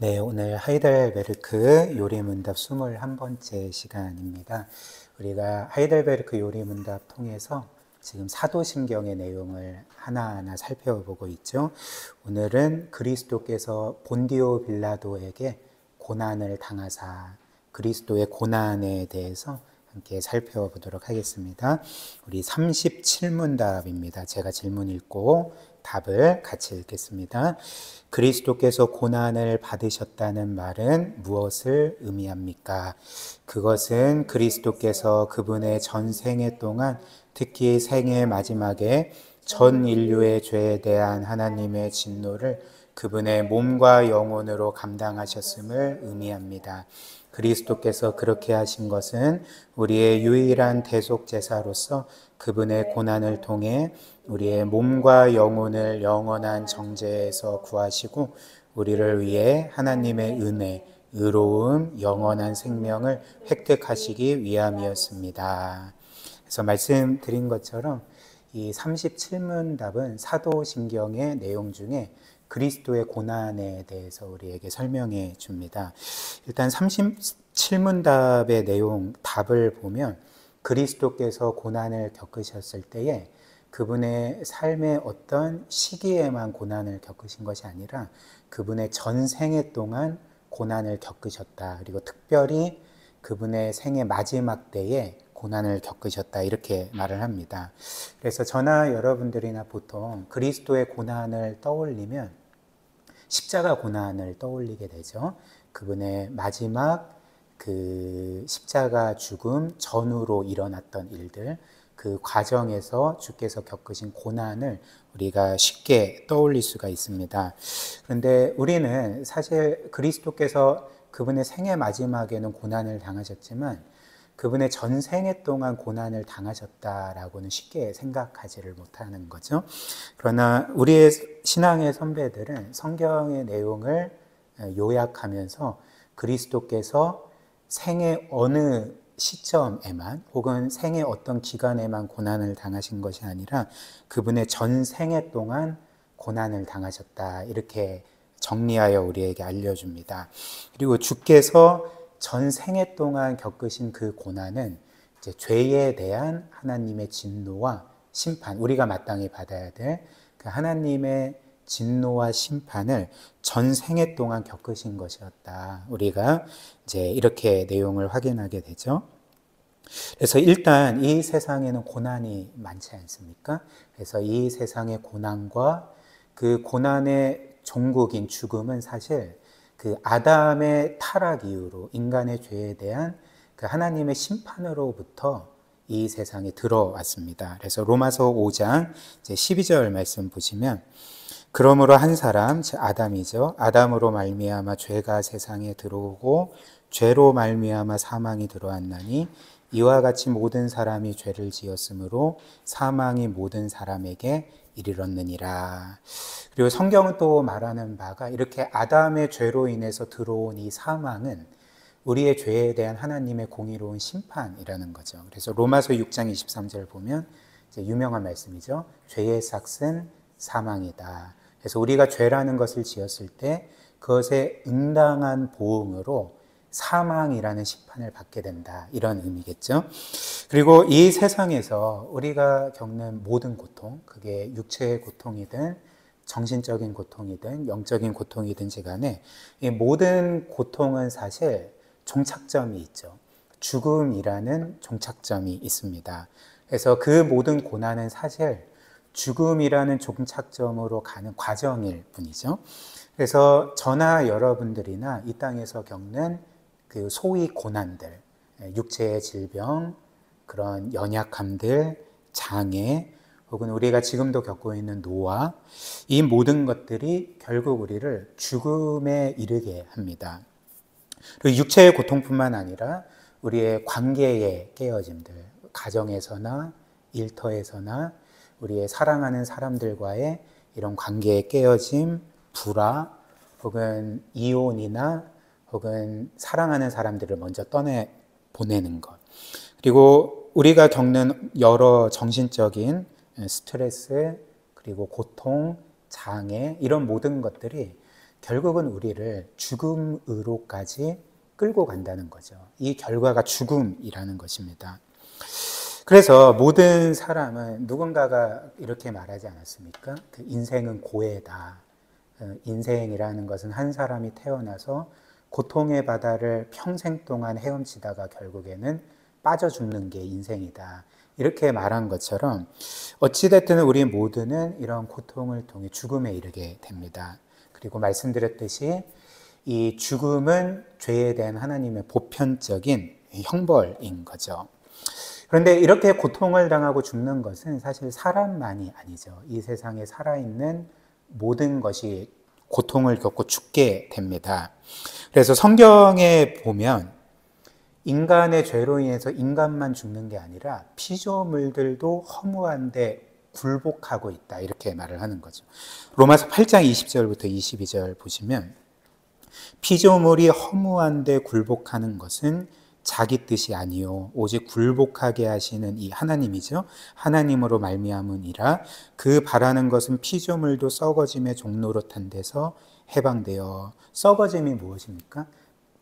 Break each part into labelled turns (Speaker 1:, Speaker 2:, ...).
Speaker 1: 네, 오늘 하이델베르크 요리문답 21번째 시간입니다. 우리가 하이델베르크 요리문답 통해서 지금 사도신경의 내용을 하나하나 살펴보고 있죠. 오늘은 그리스도께서 본디오 빌라도에게 고난을 당하사 그리스도의 고난에 대해서 함께 살펴보도록 하겠습니다. 우리 37문답입니다. 제가 질문 읽고 답을 같이 읽겠습니다. 그리스도께서 고난을 받으셨다는 말은 무엇을 의미합니까? 그것은 그리스도께서 그분의 전생애 동안, 특히 생애 마지막에 전 인류의 죄에 대한 하나님의 진노를 그분의 몸과 영혼으로 감당하셨음을 의미합니다. 그리스도께서 그렇게 하신 것은 우리의 유일한 대속제사로서 그분의 고난을 통해 우리의 몸과 영혼을 영원한 정죄에서 구하시고 우리를 위해 하나님의 은혜, 의로움, 영원한 생명을 획득하시기 위함이었습니다. 그래서 말씀드린 것처럼 이 37문답은 사도신경의 내용 중에 그리스도의 고난에 대해서 우리에게 설명해 줍니다. 일단 37문답의 내용, 답을 보면 그리스도께서 고난을 겪으셨을 때에 그분의 삶의 어떤 시기에만 고난을 겪으신 것이 아니라 그분의 전생애 동안 고난을 겪으셨다. 그리고 특별히 그분의 생의 마지막 때에 고난을 겪으셨다. 이렇게 말을 합니다. 그래서 저나 여러분들이나 보통 그리스도의 고난을 떠올리면 십자가 고난을 떠올리게 되죠. 그분의 마지막 그 십자가 죽음 전후로 일어났던 일들, 그 과정에서 주께서 겪으신 고난을 우리가 쉽게 떠올릴 수가 있습니다. 그런데 우리는 사실 그리스도께서 그분의 생애 마지막에는 고난을 당하셨지만 그분의 전생애 동안 고난을 당하셨다라고는 쉽게 생각하지를 못하는 거죠. 그러나 우리의 신앙의 선배들은 성경의 내용을 요약하면서 그리스도께서 생애 어느 시점에만 혹은 생애 어떤 기간에만 고난을 당하신 것이 아니라 그분의 전생애 동안 고난을 당하셨다. 이렇게 정리하여 우리에게 알려줍니다. 그리고 주께서 전 생애 동안 겪으신 그 고난은 이제 죄에 대한 하나님의 진노와 심판, 우리가 마땅히 받아야 될 그 하나님의 진노와 심판을 전 생애 동안 겪으신 것이었다. 우리가 이제 이렇게 내용을 확인하게 되죠. 그래서 일단 이 세상에는 고난이 많지 않습니까? 그래서 이 세상의 고난과 그 고난의 종국인 죽음은 사실 그 아담의 타락 이후로 인간의 죄에 대한 그 하나님의 심판으로부터 이 세상에 들어왔습니다. 그래서 로마서 5장 12절 말씀 보시면 그러므로 한 사람, 즉 아담이죠. 아담으로 말미암아 죄가 세상에 들어오고 죄로 말미암아 사망이 들어왔나니 이와 같이 모든 사람이 죄를 지었으므로 사망이 모든 사람에게 이르렀느니라. 그리고 성경은 또 말하는 바가 이렇게 아담의 죄로 인해서 들어온 이 사망은 우리의 죄에 대한 하나님의 공의로운 심판이라는 거죠. 그래서 로마서 6장 23절 보면 이제 유명한 말씀이죠. 죄의 삭은 사망이다. 그래서 우리가 죄라는 것을 지었을 때 그것에 응당한 보응으로 사망이라는 심판을 받게 된다. 이런 의미겠죠. 그리고 이 세상에서 우리가 겪는 모든 고통, 그게 육체의 고통이든 정신적인 고통이든 영적인 고통이든지 간에 이 모든 고통은 사실 종착점이 있죠. 죽음이라는 종착점이 있습니다. 그래서 그 모든 고난은 사실 죽음이라는 종착점으로 가는 과정일 뿐이죠. 그래서 저나 여러분들이나 이 땅에서 겪는 그 소위 고난들, 육체의 질병, 그런 연약함들, 장애, 혹은 우리가 지금도 겪고 있는 노화, 이 모든 것들이 결국 우리를 죽음에 이르게 합니다. 그리고 육체의 고통뿐만 아니라 우리의 관계의 깨어짐들, 가정에서나 일터에서나 우리의 사랑하는 사람들과의 이런 관계의 깨어짐, 불화, 혹은 이혼이나 혹은 사랑하는 사람들을 먼저 떠내보내는 것. 그리고 우리가 겪는 여러 정신적인 스트레스, 그리고 고통, 장애, 이런 모든 것들이 결국은 우리를 죽음으로까지 끌고 간다는 거죠. 이 결과가 죽음이라는 것입니다. 그래서 모든 사람은 누군가가 이렇게 말하지 않았습니까? 그 인생은 고해다. 인생이라는 것은 한 사람이 태어나서 고통의 바다를 평생 동안 헤엄치다가 결국에는 빠져 죽는 게 인생이다. 이렇게 말한 것처럼 어찌됐든 우리 모두는 이런 고통을 통해 죽음에 이르게 됩니다. 그리고 말씀드렸듯이 이 죽음은 죄에 대한 하나님의 보편적인 형벌인 거죠. 그런데 이렇게 고통을 당하고 죽는 것은 사실 사람만이 아니죠. 이 세상에 살아있는 모든 것이 고통을 겪고 죽게 됩니다. 그래서 성경에 보면 인간의 죄로 인해서 인간만 죽는 게 아니라 피조물들도 허무한데 굴복하고 있다. 이렇게 말을 하는 거죠. 로마서 8장 20절부터 22절 보시면 피조물이 허무한데 굴복하는 것은 자기 뜻이 아니요 오직 굴복하게 하시는 이 하나님이죠. 하나님으로 말미암으니라. 그 바라는 것은 피조물도 썩어짐의 종노릇한 데서 해방되어. 썩어짐이 무엇입니까?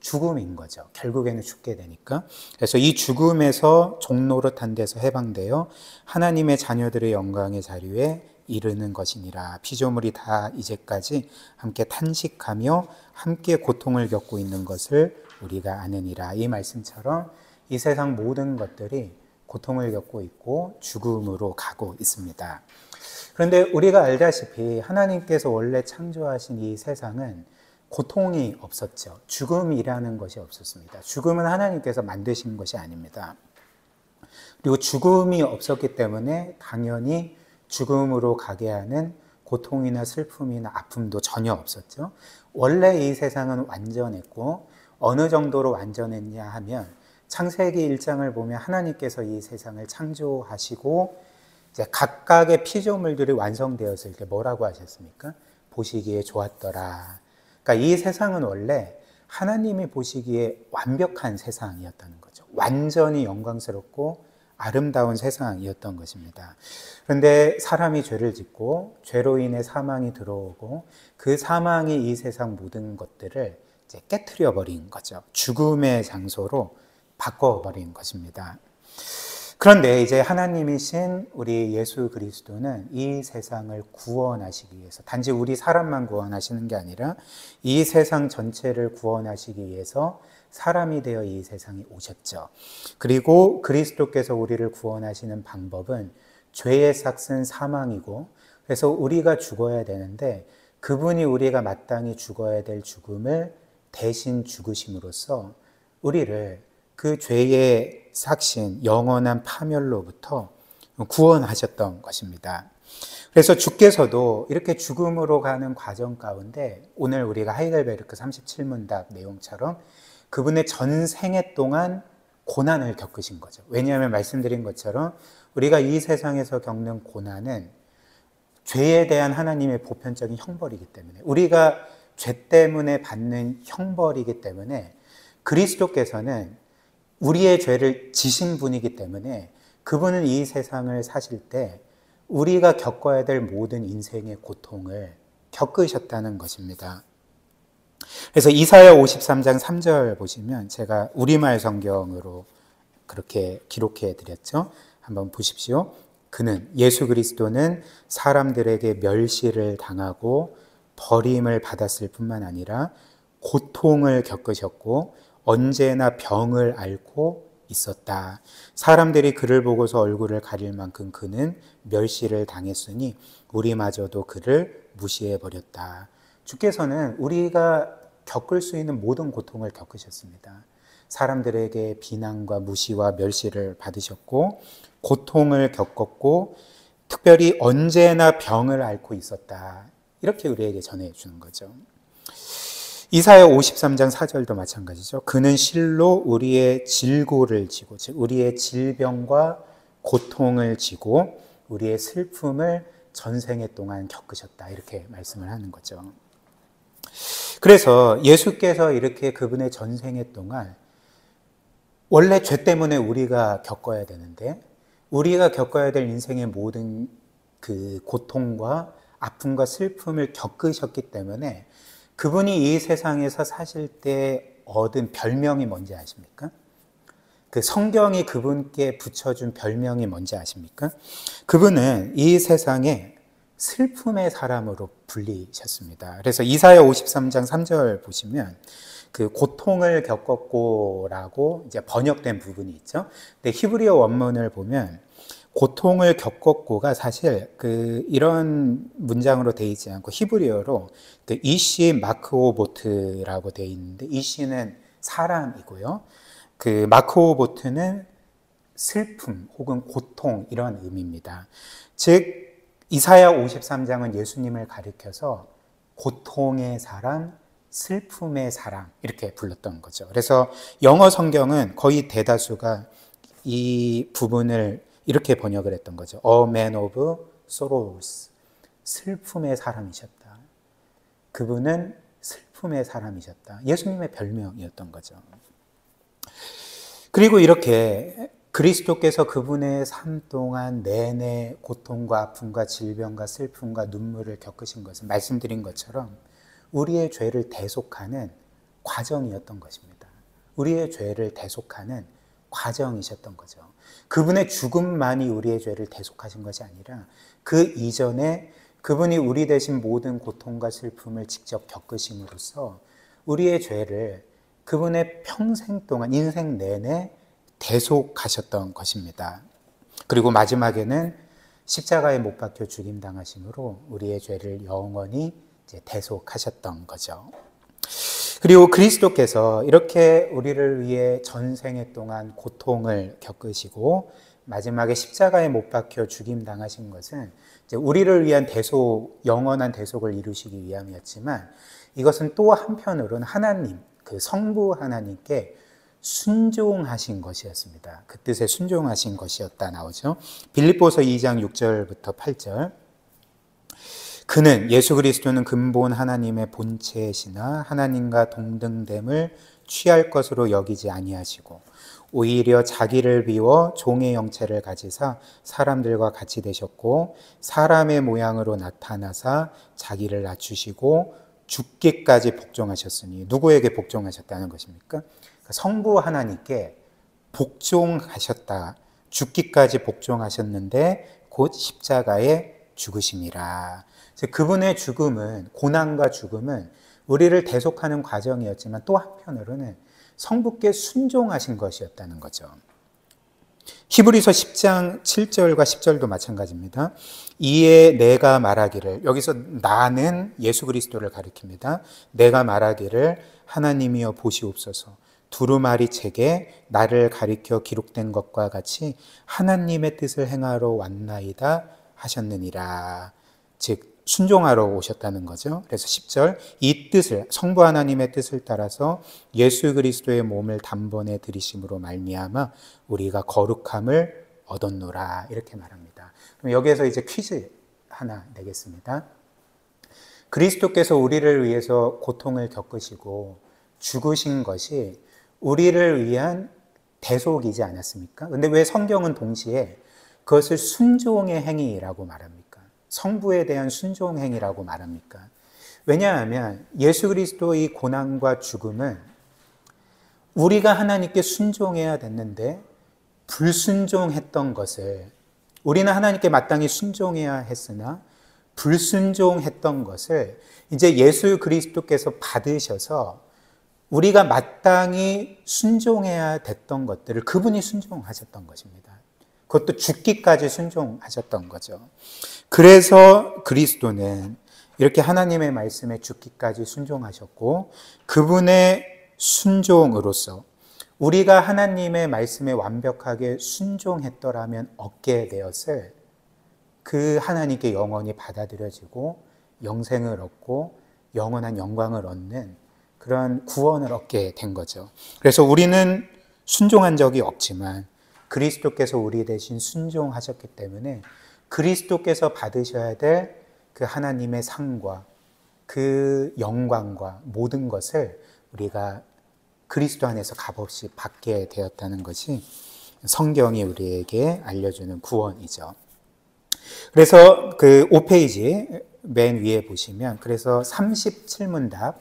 Speaker 1: 죽음인 거죠. 결국에는 죽게 되니까. 그래서 이 죽음에서 종노릇한 데서 해방되어 하나님의 자녀들의 영광의 자리에 이르는 것이니라. 피조물이 다 이제까지 함께 탄식하며 함께 고통을 겪고 있는 것을 우리가 아느니라. 이 말씀처럼 이 세상 모든 것들이 고통을 겪고 있고 죽음으로 가고 있습니다. 그런데 우리가 알다시피 하나님께서 원래 창조하신 이 세상은 고통이 없었죠. 죽음이라는 것이 없었습니다. 죽음은 하나님께서 만드신 것이 아닙니다. 그리고 죽음이 없었기 때문에 당연히 죽음으로 가게 하는 고통이나 슬픔이나 아픔도 전혀 없었죠. 원래 이 세상은 완전했고 어느 정도로 완전했냐 하면 창세기 1장을 보면 하나님께서 이 세상을 창조하시고 이제 각각의 피조물들이 완성되었을 때 뭐라고 하셨습니까? 보시기에 좋았더라. 그러니까 이 세상은 원래 하나님이 보시기에 완벽한 세상이었다는 거죠. 완전히 영광스럽고 아름다운 세상이었던 것입니다. 그런데 사람이 죄를 짓고 죄로 인해 사망이 들어오고 그 사망이 이 세상 모든 것들을 이제 깨트려 버린 거죠. 죽음의 장소로 바꿔버린 것입니다. 그런데 이제 하나님이신 우리 예수 그리스도는 이 세상을 구원하시기 위해서 단지 우리 사람만 구원하시는 게 아니라 이 세상 전체를 구원하시기 위해서 사람이 되어 이 세상에 오셨죠. 그리고 그리스도께서 우리를 구원하시는 방법은 죄의 삭은 사망이고 그래서 우리가 죽어야 되는데 그분이 우리가 마땅히 죽어야 될 죽음을 대신 죽으심으로써 우리를 그 죄의 삭신, 영원한 파멸로부터 구원하셨던 것입니다. 그래서 주께서도 이렇게 죽음으로 가는 과정 가운데 오늘 우리가 하이델베르크 37문답 내용처럼 그분의 전 생애 동안 고난을 겪으신 거죠. 왜냐하면 말씀드린 것처럼 우리가 이 세상에서 겪는 고난은 죄에 대한 하나님의 보편적인 형벌이기 때문에 우리가 죄 때문에 받는 형벌이기 때문에 그리스도께서는 우리의 죄를 지신 분이기 때문에 그분은 이 세상을 사실 때 우리가 겪어야 될 모든 인생의 고통을 겪으셨다는 것입니다. 그래서 이사야 53장 3절 보시면 제가 우리말 성경으로 그렇게 기록해 드렸죠. 한번 보십시오. 그는 예수 그리스도는 사람들에게 멸시를 당하고 버림을 받았을 뿐만 아니라 고통을 겪으셨고 언제나 병을 앓고 있었다. 사람들이 그를 보고서 얼굴을 가릴 만큼 그는 멸시를 당했으니 우리마저도 그를 무시해버렸다. 주께서는 우리가 겪을 수 있는 모든 고통을 겪으셨습니다. 사람들에게 비난과 무시와 멸시를 받으셨고 고통을 겪었고 특별히 언제나 병을 앓고 있었다. 이렇게 우리에게 전해주는 거죠. 이사야 53장 4절도 마찬가지죠. 그는 실로 우리의 질고를 지고 즉 우리의 질병과 고통을 지고 우리의 슬픔을 전생애 동안 겪으셨다. 이렇게 말씀을 하는 거죠. 그래서 예수께서 이렇게 그분의 전생애 동안 원래 죄 때문에 우리가 겪어야 되는데 우리가 겪어야 될 인생의 모든 그 고통과 아픔과 슬픔을 겪으셨기 때문에 그분이 이 세상에서 사실 때 얻은 별명이 뭔지 아십니까? 그 성경이 그분께 붙여준 별명이 뭔지 아십니까? 그분은 이 세상에 슬픔의 사람으로 불리셨습니다. 그래서 이사야 53장 3절 보시면 그 고통을 겪었고라고 이제 번역된 부분이 있죠. 근데 히브리어 원문을 보면 고통을 겪었고가 사실 그 이런 문장으로 되어 있지 않고 히브리어로 그 이시 마크오보트라고 되어 있는데 이시는 사람이고요. 그 마크오보트는 슬픔 혹은 고통 이런 의미입니다. 즉 이사야 53장은 예수님을 가리켜서 고통의 사람, 슬픔의 사람 이렇게 불렀던 거죠. 그래서 영어 성경은 거의 대다수가 이 부분을 이렇게 번역을 했던 거죠. A man of sorrows. 슬픔의 사람이셨다. 그분은 슬픔의 사람이셨다. 예수님의 별명이었던 거죠. 그리고 이렇게 그리스도께서 그분의 삶 동안 내내 고통과 아픔과 질병과 슬픔과 눈물을 겪으신 것은 말씀드린 것처럼 우리의 죄를 대속하는 과정이었던 것입니다. 우리의 죄를 대속하는 과정이셨던 거죠. 그분의 죽음만이 우리의 죄를 대속하신 것이 아니라 그 이전에 그분이 우리 대신 모든 고통과 슬픔을 직접 겪으심으로써 우리의 죄를 그분의 평생 동안 인생 내내 대속하셨던 것입니다. 그리고 마지막에는 십자가에 못 박혀 죽임당하심으로 우리의 죄를 영원히 이제 대속하셨던 거죠. 그리고 그리스도께서 이렇게 우리를 위해 전생애 동안 고통을 겪으시고 마지막에 십자가에 못 박혀 죽임당하신 것은 이제 우리를 위한 대속, 영원한 대속을 이루시기 위함이었지만 이것은 또 한편으로는 하나님, 그 성부 하나님께 순종하신 것이었습니다. 그 뜻에 순종하신 것이었다 나오죠. 빌립보서 2장 6절부터 8절. 그는 예수 그리스도는 근본 하나님의 본체시나 하나님과 동등됨을 취할 것으로 여기지 아니하시고 오히려 자기를 비워 종의 형체를 가지사 사람들과 같이 되셨고 사람의 모양으로 나타나사 자기를 낮추시고 죽기까지 복종하셨으니 누구에게 복종하셨다는 것입니까? 성부 하나님께 복종하셨다. 죽기까지 복종하셨는데 곧 십자가에 죽으심이라. 그분의 죽음은, 고난과 죽음은 우리를 대속하는 과정이었지만 또 한편으로는 성부께 순종하신 것이었다는 거죠. 히브리서 10장 7절과 10절도 마찬가지입니다. 이에 내가 말하기를, 여기서 나는 예수 그리스도를 가리킵니다. 내가 말하기를 하나님이여 보시옵소서. 두루마리 책에 나를 가리켜 기록된 것과 같이 하나님의 뜻을 행하러 왔나이다 하셨느니라. 즉 순종하러 오셨다는 거죠. 그래서 10절 이 뜻을 성부 하나님의 뜻을 따라서 예수 그리스도의 몸을 단번에 들이심으로 말미암아 우리가 거룩함을 얻었노라 이렇게 말합니다. 그럼 여기에서 이제 퀴즈 하나 내겠습니다. 그리스도께서 우리를 위해서 고통을 겪으시고 죽으신 것이 우리를 위한 대속이지 않았습니까? 근데 왜 성경은 동시에 그것을 순종의 행위라고 말합니까? 성부에 대한 순종 행위라고 말합니까? 왜냐하면 예수 그리스도의 고난과 죽음은 우리가 하나님께 순종해야 됐는데 불순종했던 것을, 우리는 하나님께 마땅히 순종해야 했으나 불순종했던 것을 이제 예수 그리스도께서 받으셔서 우리가 마땅히 순종해야 됐던 것들을 그분이 순종하셨던 것입니다. 그것도 죽기까지 순종하셨던 거죠. 그래서 그리스도는 이렇게 하나님의 말씀에 죽기까지 순종하셨고 그분의 순종으로서 우리가 하나님의 말씀에 완벽하게 순종했더라면 얻게 되었을 그 하나님께 영원히 받아들여지고 영생을 얻고 영원한 영광을 얻는 그런 구원을 얻게 된 거죠. 그래서 우리는 순종한 적이 없지만 그리스도께서 우리 대신 순종하셨기 때문에 그리스도께서 받으셔야 될 그 하나님의 상과 그 영광과 모든 것을 우리가 그리스도 안에서 값없이 받게 되었다는 것이 성경이 우리에게 알려주는 구원이죠. 그래서 그 5페이지 맨 위에 보시면 그래서 37문답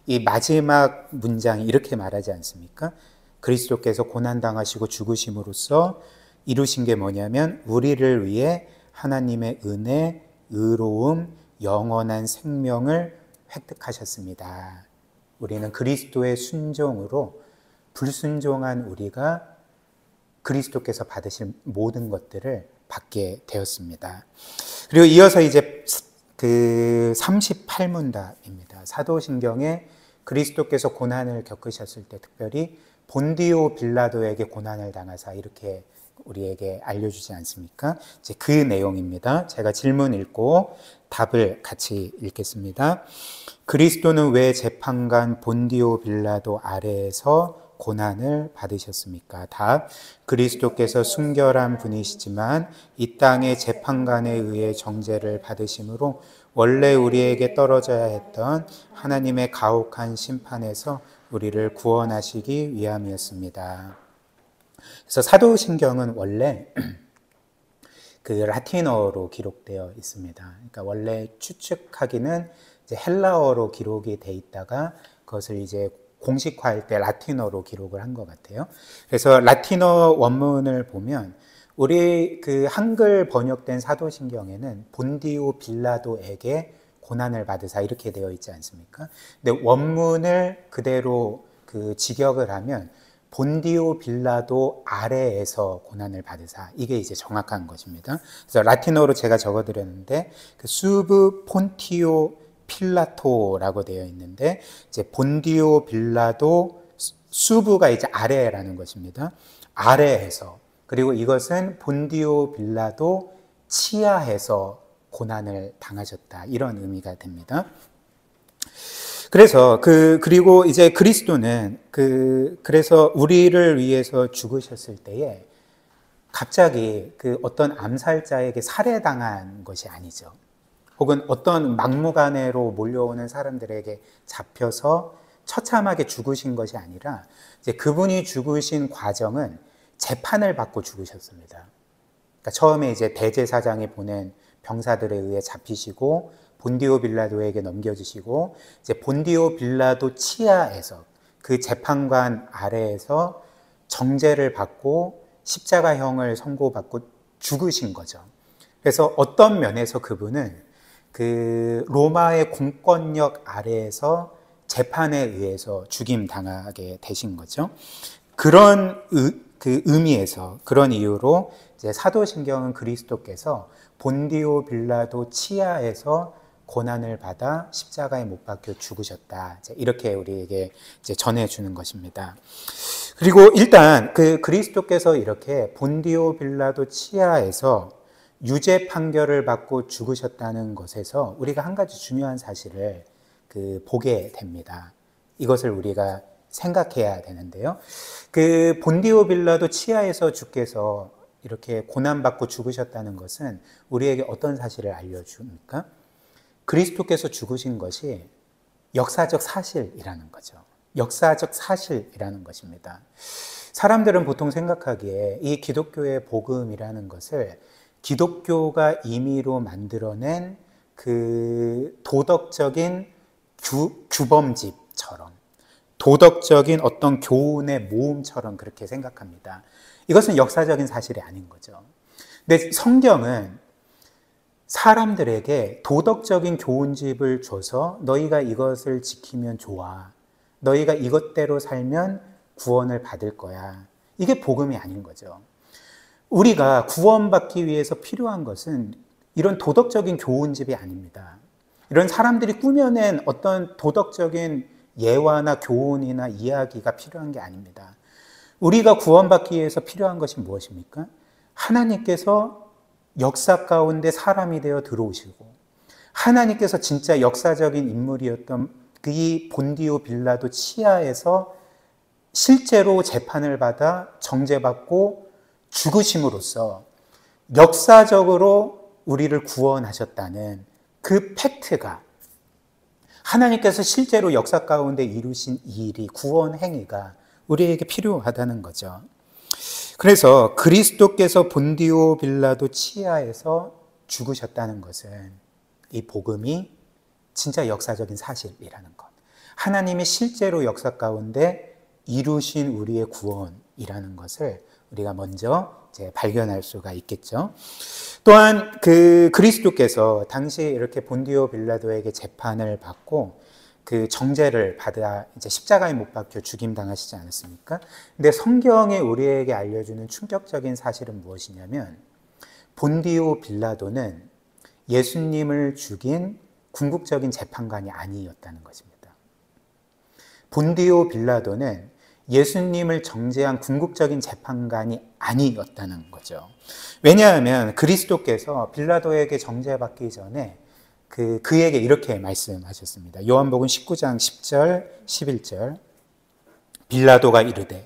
Speaker 1: 이 마지막 문장이 이렇게 말하지 않습니까? 그리스도께서 고난당하시고 죽으심으로써 이루신 게 뭐냐면 우리를 위해 하나님의 은혜, 의로움, 영원한 생명을 획득하셨습니다. 우리는 그리스도의 순종으로 불순종한 우리가 그리스도께서 받으실 모든 것들을 받게 되었습니다. 그리고 이어서 이제 그 38문답입니다. 사도신경에 그리스도께서 고난을 겪으셨을 때 특별히 본디오 빌라도에게 고난을 당하사 이렇게 우리에게 알려주지 않습니까? 이제 그 내용입니다. 제가 질문 읽고 답을 같이 읽겠습니다. 그리스도는 왜 재판관 본디오 빌라도 아래에서 고난을 받으셨습니까? 답. 그리스도께서 순결한 분이시지만 이 땅의 재판관에 의해 정죄를 받으심으로 원래 우리에게 떨어져야 했던 하나님의 가혹한 심판에서 우리를 구원하시기 위함이었습니다. 그래서 사도신경은 원래 그 라틴어로 기록되어 있습니다. 그러니까 원래 추측하기는 이제 헬라어로 기록이 돼 있다가 그것을 이제 공식화할 때 라틴어로 기록을 한 것 같아요. 그래서 라틴어 원문을 보면 우리 그 한글 번역된 사도신경에는 본디오 빌라도에게 고난을 받으사 이렇게 되어 있지 않습니까? 근데 원문을 그대로 그 직역을 하면 본디오 빌라도 아래에서 고난을 받으사 이게 이제 정확한 것입니다. 그래서 라틴어로 제가 적어드렸는데 그 수브 폰티오 필라토라고 되어 있는데 이제 본디오 빌라도 수부가 이제 아래라는 것입니다. 아래에서 그리고 이것은 본디오 빌라도 치하에서 고난을 당하셨다 이런 의미가 됩니다. 그래서 그리고 이제 그리스도는 그래서 우리를 위해서 죽으셨을 때에 갑자기 어떤 암살자에게 살해당한 것이 아니죠. 혹은 어떤 막무가내로 몰려오는 사람들에게 잡혀서 처참하게 죽으신 것이 아니라 이제 그분이 죽으신 과정은 재판을 받고 죽으셨습니다. 그러니까 처음에 이제 대제사장이 보낸 병사들에 의해 잡히시고 본디오 빌라도에게 넘겨주시고 이제 본디오 빌라도 치하에서 그 재판관 아래에서 정죄를 받고 십자가형을 선고받고 죽으신 거죠. 그래서 어떤 면에서 그분은 그 로마의 공권력 아래에서 재판에 의해서 죽임 당하게 되신 거죠. 그런 그 의미에서 그런 이유로 이제 사도신경은 그리스도께서 본디오 빌라도 치하에서 고난을 받아 십자가에 못 박혀 죽으셨다. 이렇게 우리에게 이제 전해주는 것입니다. 그리고 일단 그 그리스도께서 이렇게 본디오 빌라도 치하에서 유죄 판결을 받고 죽으셨다는 것에서 우리가 한 가지 중요한 사실을 보게 됩니다. 이것을 우리가 생각해야 되는데요. 그 본디오 빌라도 치하에서 주께서 이렇게 고난받고 죽으셨다는 것은 우리에게 어떤 사실을 알려줍니까? 그리스도께서 죽으신 것이 역사적 사실이라는 거죠. 역사적 사실이라는 것입니다. 사람들은 보통 생각하기에 이 기독교의 복음이라는 것을 기독교가 임의로 만들어낸 그 도덕적인 규범집처럼 도덕적인 어떤 교훈의 모음처럼 그렇게 생각합니다. 이것은 역사적인 사실이 아닌 거죠. 근데 성경은 사람들에게 도덕적인 교훈집을 줘서 너희가 이것을 지키면 좋아. 너희가 이것대로 살면 구원을 받을 거야. 이게 복음이 아닌 거죠. 우리가 구원받기 위해서 필요한 것은 이런 도덕적인 교훈집이 아닙니다. 이런 사람들이 꾸며낸 어떤 도덕적인 예화나 교훈이나 이야기가 필요한 게 아닙니다. 우리가 구원받기 위해서 필요한 것이 무엇입니까? 하나님께서 역사 가운데 사람이 되어 들어오시고 하나님께서 진짜 역사적인 인물이었던 그 본디오 빌라도 치하에서 실제로 재판을 받아 정죄받고 죽으심으로써 역사적으로 우리를 구원하셨다는 그 팩트가 하나님께서 실제로 역사 가운데 이루신 이 일이 구원 행위가 우리에게 필요하다는 거죠. 그래서 그리스도께서 본디오 빌라도 치하에서 죽으셨다는 것은 이 복음이 진짜 역사적인 사실이라는 것. 하나님이 실제로 역사 가운데 이루신 우리의 구원이라는 것을 우리가 먼저 이제 발견할 수가 있겠죠. 또한 그 그리스도께서 당시 이렇게 본디오 빌라도에게 재판을 받고 그 정죄를 받아 이제 십자가에 못 박혀 죽임 당하시지 않았습니까? 근데 성경이 우리에게 알려주는 충격적인 사실은 무엇이냐면 본디오 빌라도는 예수님을 죽인 궁극적인 재판관이 아니었다는 것입니다. 본디오 빌라도는 예수님을 정죄한 궁극적인 재판관이 아니었다는 거죠. 왜냐하면 그리스도께서 빌라도에게 정죄받기 전에 그에게 이렇게 말씀하셨습니다. 요한복음 19장 10절, 11절. 빌라도가 이르되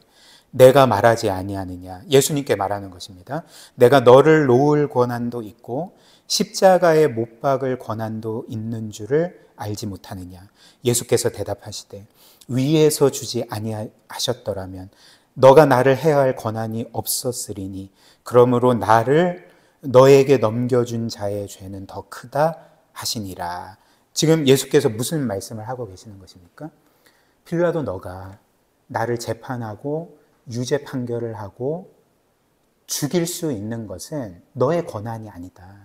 Speaker 1: 내가 말하지 아니하느냐. 예수님께 말하는 것입니다. 내가 너를 놓을 권한도 있고 십자가에 못 박을 권한도 있는 줄을 알지 못하느냐. 예수께서 대답하시되 위에서 주지 아니하셨더라면 너가 나를 해야 할 권한이 없었으리니 그러므로 나를 너에게 넘겨준 자의 죄는 더 크다 하시니라. 지금 예수께서 무슨 말씀을 하고 계시는 것입니까? 빌라도 너가 나를 재판하고 유죄 판결을 하고 죽일 수 있는 것은 너의 권한이 아니다.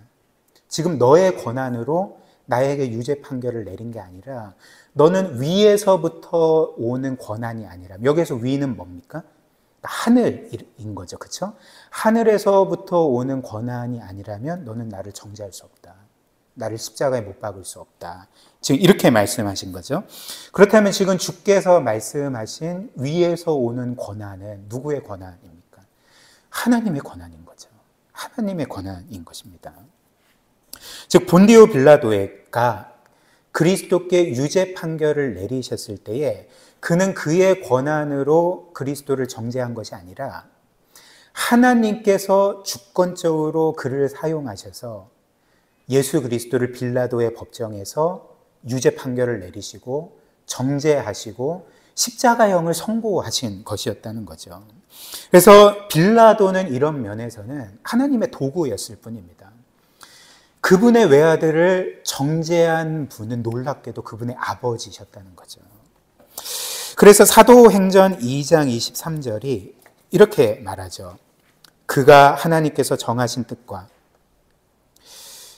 Speaker 1: 지금 너의 권한으로 나에게 유죄 판결을 내린 게 아니라 너는 위에서부터 오는 권한이 아니라, 여기서 위는 뭡니까? 하늘인 거죠. 그렇죠? 하늘에서부터 오는 권한이 아니라면 너는 나를 정죄할 수 없다. 나를 십자가에 못 박을 수 없다. 지금 이렇게 말씀하신 거죠. 그렇다면 지금 주께서 말씀하신 위에서 오는 권한은 누구의 권한입니까? 하나님의 권한인 거죠. 하나님의 권한인 것입니다. 즉 본디오 빌라도가 그리스도께 유죄 판결을 내리셨을 때에 그는 그의 권한으로 그리스도를 정죄한 것이 아니라 하나님께서 주권적으로 그를 사용하셔서 예수 그리스도를 빌라도의 법정에서 유죄 판결을 내리시고 정죄하시고 십자가형을 선고하신 것이었다는 거죠. 그래서 빌라도는 이런 면에서는 하나님의 도구였을 뿐입니다. 그분의 외아들을 정죄한 분은 놀랍게도 그분의 아버지셨다는 거죠. 그래서 사도행전 2장 23절이 이렇게 말하죠. 그가 하나님께서 정하신 뜻과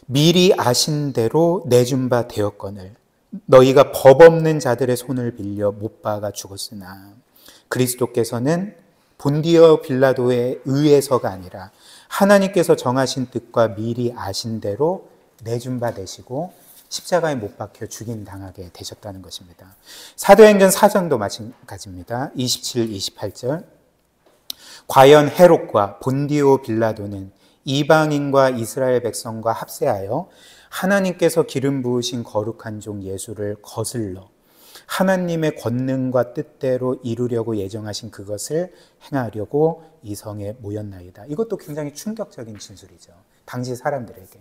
Speaker 1: 미리 아신 대로 내준 바 되었거늘 너희가 법 없는 자들의 손을 빌려 못 박아 죽었으나 그리스도께서는 본디오 빌라도에 의해서가 아니라 하나님께서 정하신 뜻과 미리 아신 대로 내준 바 되시고 십자가에 못 박혀 죽임 당하게 되셨다는 것입니다. 사도행전 4장도 마찬가지입니다. 27, 28절. 과연 헤롯과 본디오 빌라도는 이방인과 이스라엘 백성과 합세하여 하나님께서 기름 부으신 거룩한 종 예수를 거슬러 하나님의 권능과 뜻대로 이루려고 예정하신 그것을 행하려고 이 성에 모였나이다. 이것도 굉장히 충격적인 진술이죠. 당시 사람들에게.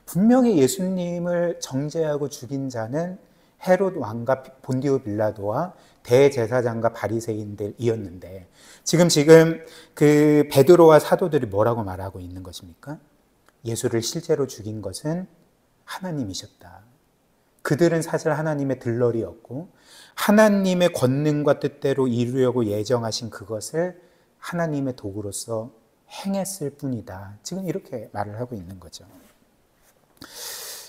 Speaker 1: 분명히 예수님을 정죄하고 죽인 자는 헤롯 왕과 본디오 빌라도와 대제사장과 바리새인들이었는데 지금 그 베드로와 사도들이 뭐라고 말하고 있는 것입니까? 예수를 실제로 죽인 것은 하나님이셨다. 그들은 사실 하나님의 들러리였고 하나님의 권능과 뜻대로 이루려고 예정하신 그것을 하나님의 도구로서 행했을 뿐이다. 지금 이렇게 말을 하고 있는 거죠.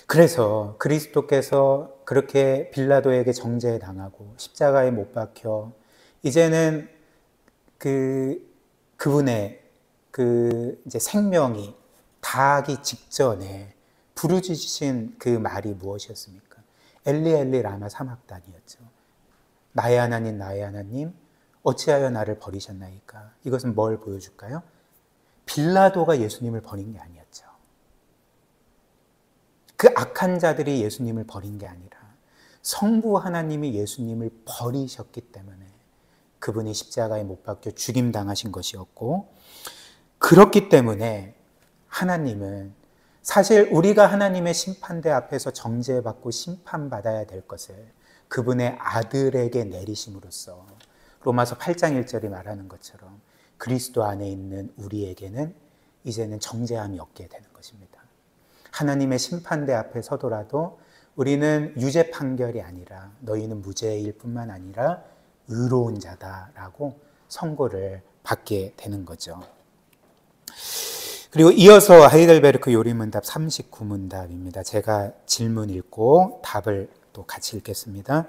Speaker 1: 그래서 그리스도께서 그렇게 빌라도에게 정죄당하고 십자가에 못 박혀 이제는 그분의 이제 생명이 다하기 직전에 부르짖으신 그 말이 무엇이었습니까? 엘리 엘리 라마 사막단이었죠. 나의 하나님 나의 하나님 어찌하여 나를 버리셨나이까? 이것은 뭘 보여줄까요? 빌라도가 예수님을 버린 게 아니었죠. 그 악한 자들이 예수님을 버린 게 아니라 성부 하나님이 예수님을 버리셨기 때문에 그분이 십자가에 못 박혀 죽임당하신 것이었고 그렇기 때문에 하나님은 사실 우리가 하나님의 심판대 앞에서 정죄받고 심판받아야 될 것을 그분의 아들에게 내리심으로써 로마서 8장 1절이 말하는 것처럼 그리스도 안에 있는 우리에게는 이제는 정죄함이 없게 되는 것입니다. 하나님의 심판대 앞에 서더라도 우리는 유죄 판결이 아니라 너희는 무죄일 뿐만 아니라 의로운 자다라고 선고를 받게 되는 거죠. 그리고 이어서 하이델베르크 요리문답 39문답입니다. 제가 질문 읽고 답을 또 같이 읽겠습니다.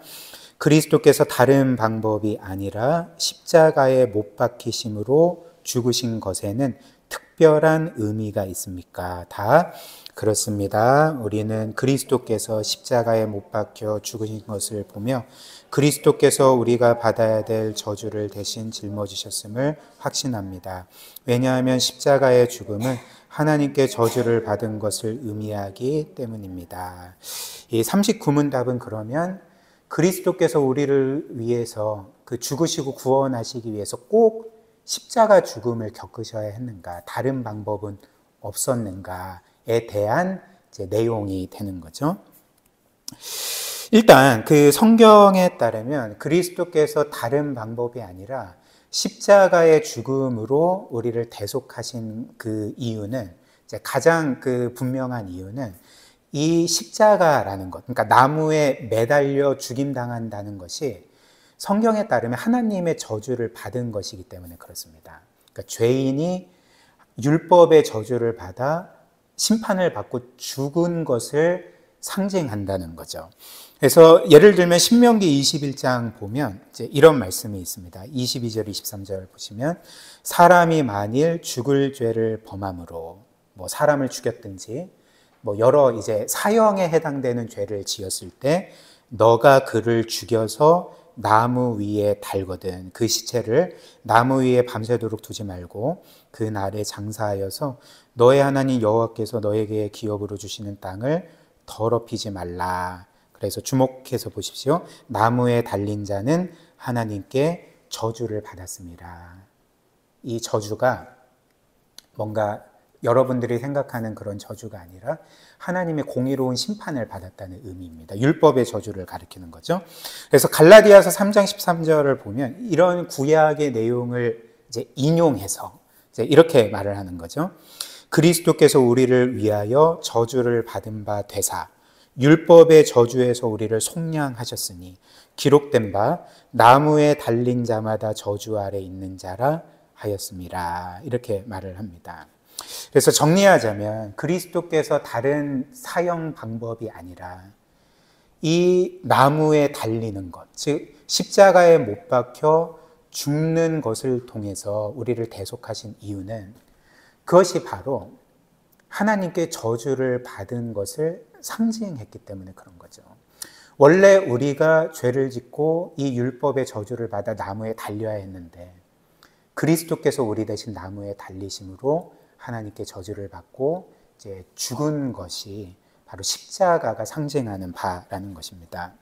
Speaker 1: 그리스도께서 다른 방법이 아니라 십자가에 못 박히심으로 죽으신 것에는 특별한 의미가 있습니까? 다 그렇습니다. 우리는 그리스도께서 십자가에 못 박혀 죽으신 것을 보며 그리스도께서 우리가 받아야 될 저주를 대신 짊어지셨음을 확신합니다. 왜냐하면 십자가의 죽음은 하나님께 저주를 받은 것을 의미하기 때문입니다. 이 39문답은 그러면 그리스도께서 우리를 위해서 그 죽으시고 구원하시기 위해서 꼭 십자가 죽음을 겪으셔야 했는가, 다른 방법은 없었는가에 대한 이제 내용이 되는 거죠. 일단 그 성경에 따르면 그리스도께서 다른 방법이 아니라 십자가의 죽음으로 우리를 대속하신 그 이유는, 이제 가장 그 분명한 이유는 이 십자가라는 것, 그러니까 나무에 매달려 죽임당한다는 것이 성경에 따르면 하나님의 저주를 받은 것이기 때문에 그렇습니다. 그러니까 죄인이 율법의 저주를 받아 심판을 받고 죽은 것을 상징한다는 거죠. 그래서 예를 들면 신명기 21장 보면 이제 이런 말씀이 있습니다. 22절, 23절 보시면 사람이 만일 죽을 죄를 범함으로 뭐 사람을 죽였든지 뭐 여러 이제 사형에 해당되는 죄를 지었을 때 너가 그를 죽여서 나무 위에 달거든 그 시체를 나무 위에 밤새도록 두지 말고 그 날에 장사하여서 너의 하나님 여호와께서 너에게 기업으로 주시는 땅을 더럽히지 말라. 그래서 주목해서 보십시오. 나무에 달린 자는 하나님께 저주를 받았습니다. 이 저주가 뭔가 여러분들이 생각하는 그런 저주가 아니라 하나님의 공의로운 심판을 받았다는 의미입니다. 율법의 저주를 가리키는 거죠. 그래서 갈라디아서 3장 13절을 보면 이런 구약의 내용을 이제 인용해서 이제 이렇게 말을 하는 거죠. 그리스도께서 우리를 위하여 저주를 받은 바 되사 율법의 저주에서 우리를 속량하셨으니 기록된 바 나무에 달린 자마다 저주 아래 있는 자라 하였습니다. 이렇게 말을 합니다. 그래서 정리하자면 그리스도께서 다른 사형 방법이 아니라 이 나무에 달리는 것, 즉 십자가에 못 박혀 죽는 것을 통해서 우리를 대속하신 이유는 그것이 바로 하나님께 저주를 받은 것을 상징했기 때문에 그런 거죠. 원래 우리가 죄를 짓고 이 율법의 저주를 받아 나무에 달려야 했는데 그리스도께서 우리 대신 나무에 달리심으로 하나님께 저주를 받고 이제 죽은 것이 바로 십자가가 상징하는 바라는 것입니다.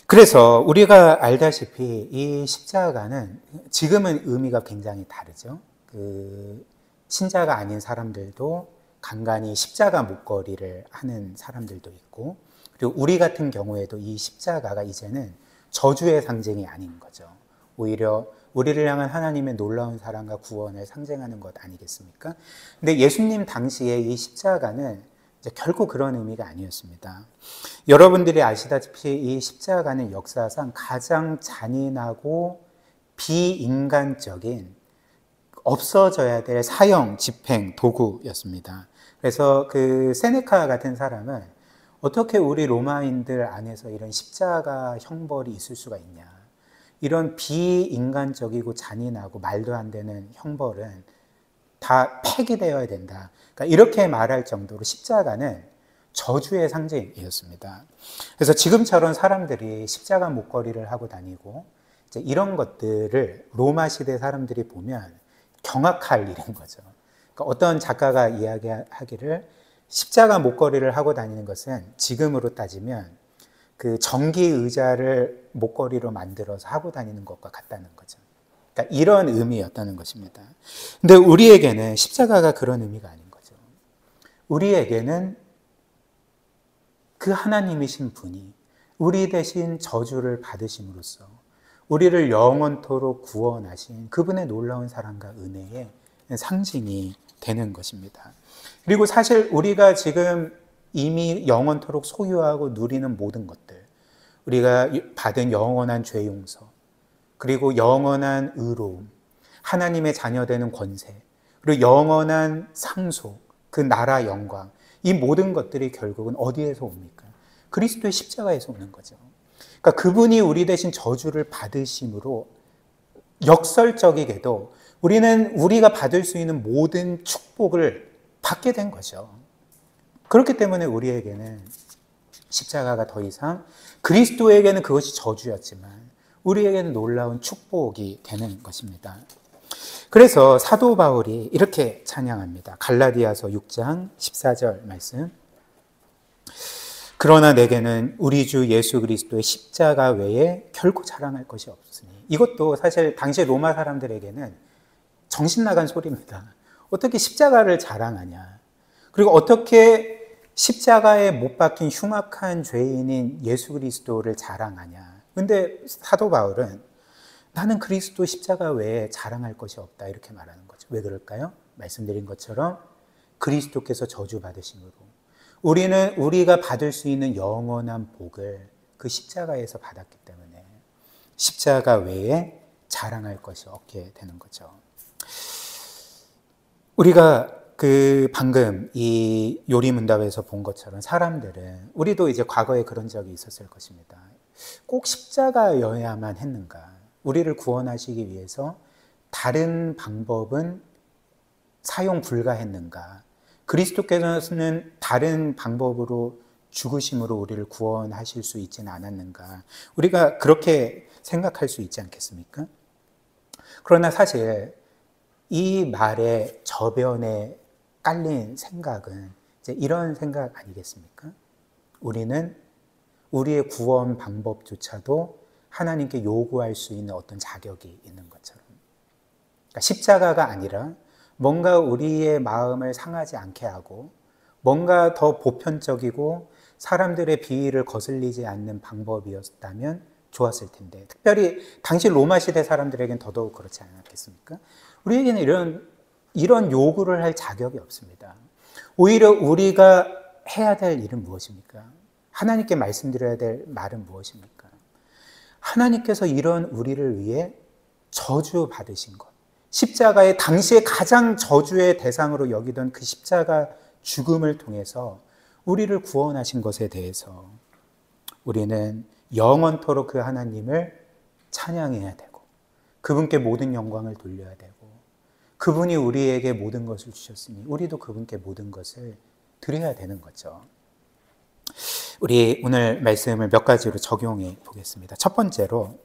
Speaker 1: 그래서 우리가 알다시피 이 십자가는 지금은 의미가 굉장히 다르죠. 그 신자가 아닌 사람들도 간간히 십자가 목걸이를 하는 사람들도 있고, 그리고 우리 같은 경우에도 이 십자가가 이제는 저주의 상징이 아닌 거죠. 오히려 우리를 향한 하나님의 놀라운 사랑과 구원을 상징하는 것 아니겠습니까? 근데 예수님 당시에 이 십자가는 이제 결코 그런 의미가 아니었습니다. 여러분들이 아시다시피 이 십자가는 역사상 가장 잔인하고 비인간적인 없어져야 될 사형, 집행, 도구였습니다. 그래서 그 세네카 같은 사람은 어떻게 우리 로마인들 안에서 이런 십자가 형벌이 있을 수가 있냐. 이런 비인간적이고 잔인하고 말도 안 되는 형벌은 다 폐기되어야 된다. 그러니까 이렇게 말할 정도로 십자가는 저주의 상징이었습니다. 그래서 지금처럼 사람들이 십자가 목걸이를 하고 다니고 이제 이런 것들을 로마 시대 사람들이 보면 경악할 일인 거죠. 그러니까 어떤 작가가 이야기하기를 십자가 목걸이를 하고 다니는 것은 지금으로 따지면 그 전기 의자를 목걸이로 만들어서 하고 다니는 것과 같다는 거죠. 그러니까 이런 의미였다는 것입니다. 근데 우리에게는 십자가가 그런 의미가 아닌 거죠. 우리에게는 그 하나님이신 분이 우리 대신 저주를 받으심으로써 우리를 영원토록 구원하신 그분의 놀라운 사랑과 은혜의 상징이 되는 것입니다. 그리고 사실 우리가 지금 이미 영원토록 소유하고 누리는 모든 것들, 우리가 받은 영원한 죄 용서, 그리고 영원한 의로움, 하나님의 자녀되는 권세, 그리고 영원한 상속, 그 나라 영광, 이 모든 것들이 결국은 어디에서 옵니까? 그리스도의 십자가에서 오는 거죠. 그러니까 그분이 우리 대신 저주를 받으심으로 역설적이게도 우리는 우리가 받을 수 있는 모든 축복을 받게 된 거죠. 그렇기 때문에 우리에게는 십자가가 더 이상, 그리스도에게는 그것이 저주였지만 우리에게는 놀라운 축복이 되는 것입니다. 그래서 사도 바울이 이렇게 찬양합니다. 갈라디아서 6장 14절 말씀. 그러나 내게는 우리 주 예수 그리스도의 십자가 외에 결코 자랑할 것이 없으니. 이것도 사실 당시 로마 사람들에게는 정신 나간 소리입니다. 어떻게 십자가를 자랑하냐. 그리고 어떻게 십자가에 못 박힌 흉악한 죄인인 예수 그리스도를 자랑하냐. 근데 사도 바울은 나는 그리스도 십자가 외에 자랑할 것이 없다 이렇게 말하는 거죠. 왜 그럴까요? 말씀드린 것처럼 그리스도께서 저주받으심으로 우리는 우리가 받을 수 있는 영원한 복을 그 십자가에서 받았기 때문에 십자가 외에 자랑할 것이 없게 되는 거죠. 우리가 방금 이 요리문답에서 본 것처럼 사람들은, 우리도 이제 과거에 그런 적이 있었을 것입니다. 꼭 십자가여야만 했는가? 우리를 구원하시기 위해서 다른 방법은 사용 불가했는가? 그리스도께서는 다른 방법으로 죽으심으로 우리를 구원하실 수 있지는 않았는가? 우리가 그렇게 생각할 수 있지 않겠습니까? 그러나 사실 이 말의 저변에 깔린 생각은 이제 이런 생각 아니겠습니까? 우리는 우리의 구원 방법조차도 하나님께 요구할 수 있는 어떤 자격이 있는 것처럼, 그러니까 십자가가 아니라 뭔가 우리의 마음을 상하지 않게 하고 뭔가 더 보편적이고 사람들의 비위를 거슬리지 않는 방법이었다면 좋았을 텐데, 특별히 당시 로마 시대 사람들에겐 더더욱 그렇지 않았겠습니까? 우리에게는 이런 요구를 할 자격이 없습니다. 오히려 우리가 해야 될 일은 무엇입니까? 하나님께 말씀드려야 될 말은 무엇입니까? 하나님께서 이런 우리를 위해 저주 받으신 것, 십자가의 당시에 가장 저주의 대상으로 여기던 그 십자가 죽음을 통해서 우리를 구원하신 것에 대해서 우리는 영원토록 그 하나님을 찬양해야 되고 그분께 모든 영광을 돌려야 되고, 그분이 우리에게 모든 것을 주셨으니 우리도 그분께 모든 것을 드려야 되는 거죠. 우리 오늘 말씀을 몇 가지로 적용해 보겠습니다. 첫 번째로,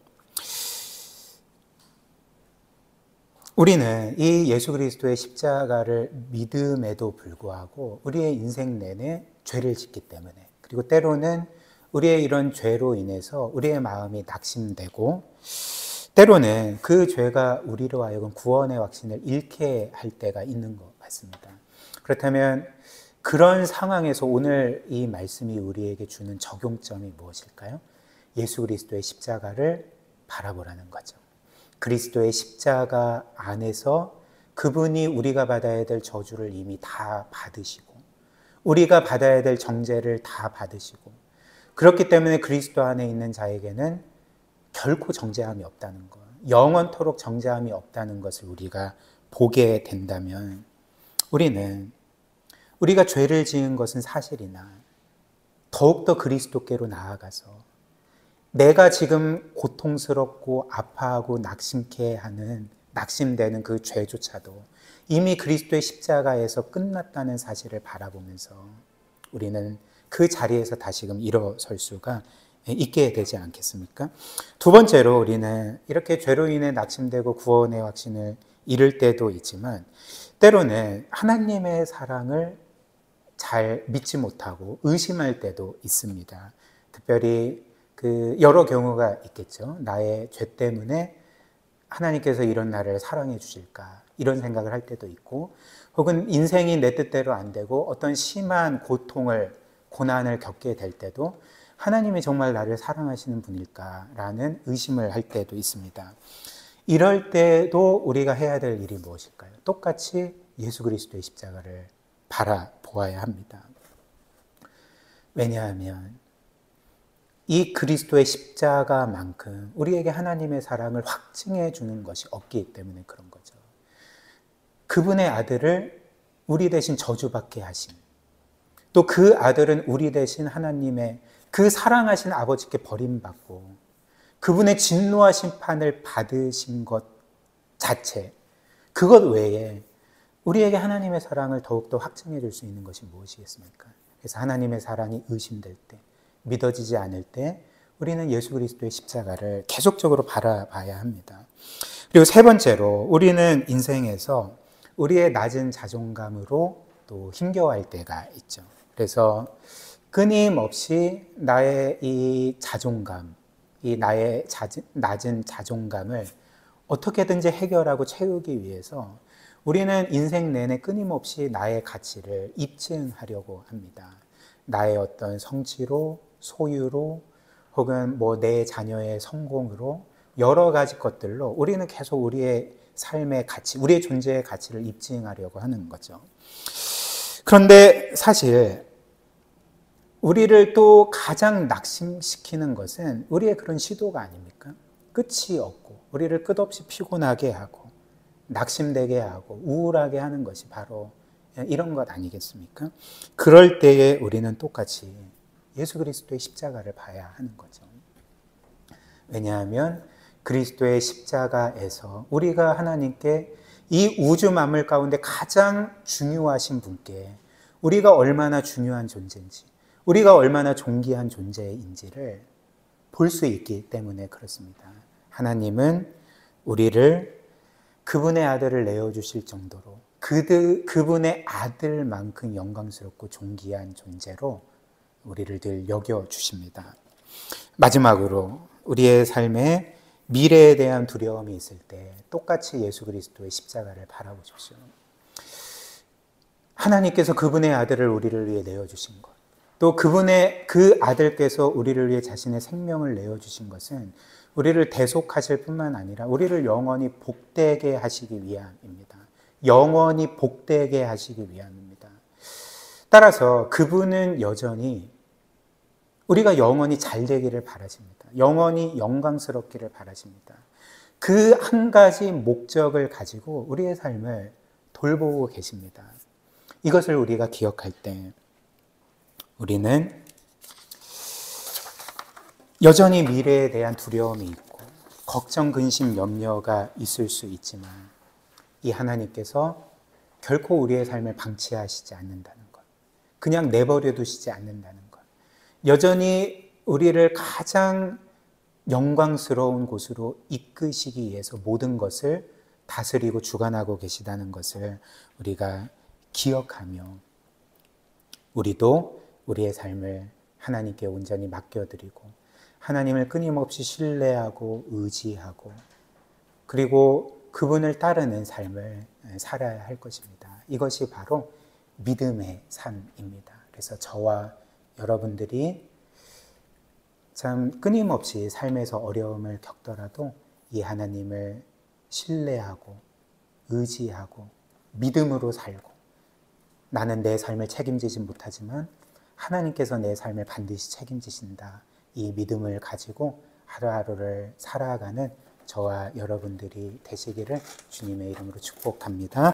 Speaker 1: 우리는 이 예수 그리스도의 십자가를 믿음에도 불구하고 우리의 인생 내내 죄를 짓기 때문에, 그리고 때로는 우리의 이런 죄로 인해서 우리의 마음이 낙심되고 때로는 그 죄가 우리로 하여금 구원의 확신을 잃게 할 때가 있는 것 같습니다. 그렇다면 그런 상황에서 오늘 이 말씀이 우리에게 주는 적용점이 무엇일까요? 예수 그리스도의 십자가를 바라보라는 거죠. 그리스도의 십자가 안에서 그분이 우리가 받아야 될 저주를 이미 다 받으시고 우리가 받아야 될 정죄를 다 받으시고, 그렇기 때문에 그리스도 안에 있는 자에게는 결코 정죄함이 없다는 것, 영원토록 정죄함이 없다는 것을 우리가 보게 된다면, 우리는 우리가 죄를 지은 것은 사실이나 더욱더 그리스도께로 나아가서 내가 지금 고통스럽고 아파하고 낙심되는 그 죄조차도 이미 그리스도의 십자가에서 끝났다는 사실을 바라보면서 우리는 그 자리에서 다시금 일어설 수가 있게 되지 않겠습니까? 두 번째로, 우리는 이렇게 죄로 인해 낙심되고 구원의 확신을 잃을 때도 있지만 때로는 하나님의 사랑을 잘 믿지 못하고 의심할 때도 있습니다. 특별히 여러 경우가 있겠죠. 나의 죄 때문에 하나님께서 이런 나를 사랑해 주실까, 이런 생각을 할 때도 있고, 혹은 인생이 내 뜻대로 안 되고 어떤 심한 고난을 겪게 될 때도 하나님이 정말 나를 사랑하시는 분일까라는 의심을 할 때도 있습니다. 이럴 때도 우리가 해야 될 일이 무엇일까요? 똑같이 예수 그리스도의 십자가를 바라보아야 합니다. 왜냐하면 이 그리스도의 십자가만큼 우리에게 하나님의 사랑을 확증해 주는 것이 없기 때문에 그런 거죠. 그분의 아들을 우리 대신 저주받게 하신, 또 그 아들은 우리 대신 하나님의 그 사랑하신 아버지께 버림받고 그분의 진노와 심판을 받으신 것 자체, 그것 외에 우리에게 하나님의 사랑을 더욱더 확증해 줄 수 있는 것이 무엇이겠습니까? 그래서 하나님의 사랑이 의심될 때, 믿어지지 않을 때 우리는 예수 그리스도의 십자가를 계속적으로 바라봐야 합니다. 그리고 세 번째로, 우리는 인생에서 우리의 낮은 자존감으로 또 힘겨워할 때가 있죠. 그래서 끊임없이 나의 이 자존감, 이 나의 낮은 자존감을 어떻게든지 해결하고 채우기 위해서 우리는 인생 내내 끊임없이 나의 가치를 입증하려고 합니다. 나의 어떤 성취로, 소유로, 혹은 내 자녀의 성공으로, 여러 가지 것들로 우리는 계속 우리의 삶의 가치, 우리의 존재의 가치를 입증하려고 하는 거죠. 그런데 사실 우리를 또 가장 낙심시키는 것은 우리의 그런 시도가 아닙니까? 끝이 없고 우리를 끝없이 피곤하게 하고 낙심되게 하고 우울하게 하는 것이 바로 이런 것 아니겠습니까? 그럴 때에 우리는 똑같이 예수 그리스도의 십자가를 봐야 하는 거죠. 왜냐하면 그리스도의 십자가에서 우리가 하나님께 이 우주 만물 가운데 가장 중요하신 분께 우리가 얼마나 중요한 존재인지, 우리가 얼마나 존귀한 존재인지를 볼 수 있기 때문에 그렇습니다. 하나님은 우리를 그분의 아들을 내어주실 정도로 그분의 아들만큼 영광스럽고 존귀한 존재로 우리를 늘 여겨주십니다. 마지막으로 우리의 삶에 미래에 대한 두려움이 있을 때 똑같이 예수 그리스도의 십자가를 바라보십시오. 하나님께서 그분의 아들을 우리를 위해 내어주신 것, 또 그 아들께서 우리를 위해 자신의 생명을 내어주신 것은 우리를 대속하실 뿐만 아니라 우리를 영원히 복되게 하시기 위함입니다. 영원히 복되게 하시기 위함입니다. 따라서 그분은 여전히 우리가 영원히 잘 되기를 바라십니다. 영원히 영광스럽기를 바라십니다. 그 한 가지 목적을 가지고 우리의 삶을 돌보고 계십니다. 이것을 우리가 기억할 때 우리는 여전히 미래에 대한 두려움이 있고 걱정, 근심, 염려가 있을 수 있지만 이 하나님께서 결코 우리의 삶을 방치하시지 않는다는 것, 그냥 내버려 두시지 않는다는 것, 여전히 우리를 가장 영광스러운 곳으로 이끄시기 위해서 모든 것을 다스리고 주관하고 계시다는 것을 우리가 기억하며 우리도 우리의 삶을 하나님께 온전히 맡겨드리고 하나님을 끊임없이 신뢰하고 의지하고 그리고 그분을 따르는 삶을 살아야 할 것입니다. 이것이 바로 믿음의 삶입니다. 그래서 저와 여러분들이 참 끊임없이 삶에서 어려움을 겪더라도 이 하나님을 신뢰하고 의지하고 믿음으로 살고 나는 내 삶을 책임지지 못하지만 하나님께서 내 삶을 반드시 책임지신다. 이 믿음을 가지고 하루하루를 살아가는 저와 여러분들이 되시기를 주님의 이름으로 축복합니다.